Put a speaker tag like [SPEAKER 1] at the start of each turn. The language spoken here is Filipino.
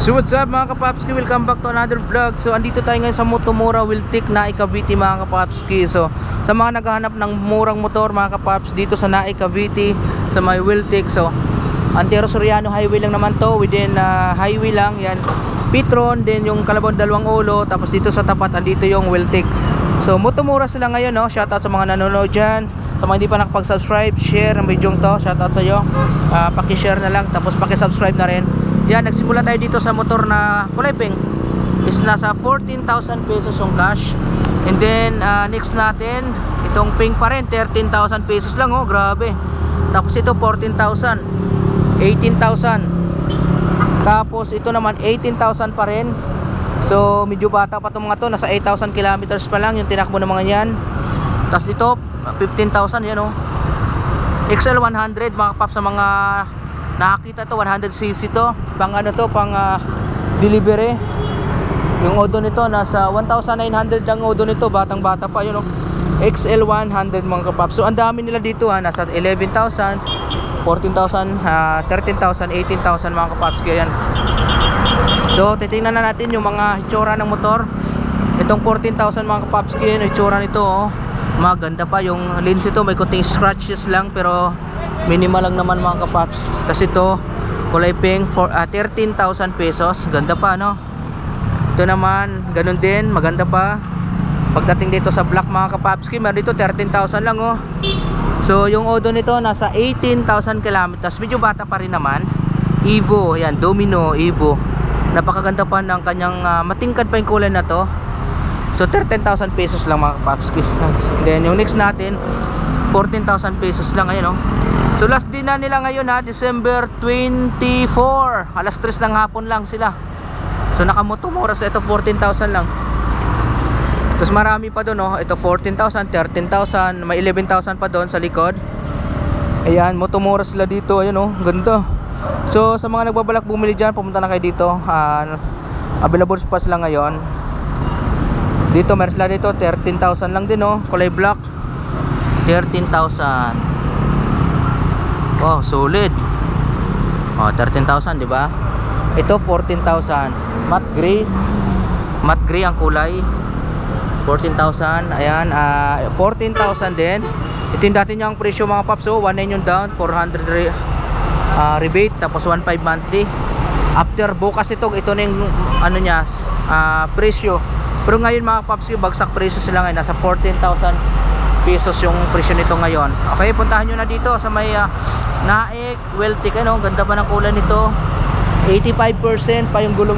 [SPEAKER 1] So what's up mga kapapski, welcome back to another vlog. So andito tayo ngayon sa Motomura Wiltic, Naik, Cavite mga kapapski. So sa mga naghahanap ng murang motor mga kapaps, dito sa Naik, Cavite, sa may Wiltic. So Antero Soriano highway lang naman to, within highway lang yan, Petron, then yung Calabon Dalawang Ulo. Tapos dito sa tapat andito yung Wiltic. So Motomura sila ngayon, no? Shoutout sa mga nanonood dyan. Sa mga hindi pa nakapag-subscribe, share ang video to. Shoutout sa iyo. Paki-share na lang, tapos paki-subscribe na rin. Yan, nagsimula tayo dito sa motor na kulay pink. Is nasa 14,000 pesos yung cash. And then next natin, itong pink pa rin, 13,000 pesos lang, oh, grabe. Tapos ito 14,000, 18,000. Tapos ito naman 18,000 pa rin. So medyo bata pa itong mga to, nasa 8,000 kilometers pa lang yung tinakbo ng mga yan. Tapos ito 15,000, yan, oh. XL 100 mga kapap, sa mga nakakita to, 100cc to, pang ano to, pang delivery. Yung odo nito nasa 1,900 lang odo nito, batang bata pa yun, oh. XL 100 mga kapap. So ang dami nila dito, nasa 11,000, 14,000, 13,000, 18,000 mga kapaps. Kaya yan. So titingnan na natin yung mga hitsura ng motor. Itong 14,000 mga kapaps, kaya yung hitsura nito, oh, maganda pa. Yung lens ito may kunting scratches lang, pero minimal lang naman mga kapaps. Kasi ito kulay pink, for 13,000 pesos, ganda pa, no? Ito naman ganun din, maganda pa. Pagdating dito sa black mga kapaps, meron dito 13,000 lang, oh. So yung odo nito nasa 18,000 kilometers, medyo bata pa rin naman. Evo, yan, Domino Evo, napakaganda pa ng kanyang matingkad pa yung kulay na to. So 13,000 pesos lang mga kapaps. Then yung next natin 14,000 pesos lang, ayun, oh. So last din na nila ngayon, December 24, alas 3 ng hapon lang sila. So nakamotomura sa ito 14,000 lang. Tapos marami pa doon, oh. Ito 14,000, 13,000, may 11,000 pa doon sa likod. Ayan, motomura sila dito, ayun, oh, ganda. So sa mga nagbabalak bumili dyan, pumunta na kayo dito. Available pa sila ngayon. Dito meron sila dito 13,000 lang din, oh, kulay black, 13,000. Wow, solid. Oh, 13,000, di ba? Ito 14,000. Matte gray ang kulay. 14,000. Ayan, 14,000 din. Ito yung dati niyang presyo mga paps. So 1,900 yung down, 400 rebate, tapos 1,500 monthly. After bukas ito na yung ano niya, presyo. Pero ngayon mga paps, yung bagsak presyo sila ngayon, nasa 14,000 pesos yung presyo nito ngayon. Okay, puntahan nyo na dito sa may Naik, Wiltic, ano, ganda pa ng kulay nito. 85% pa yung gulong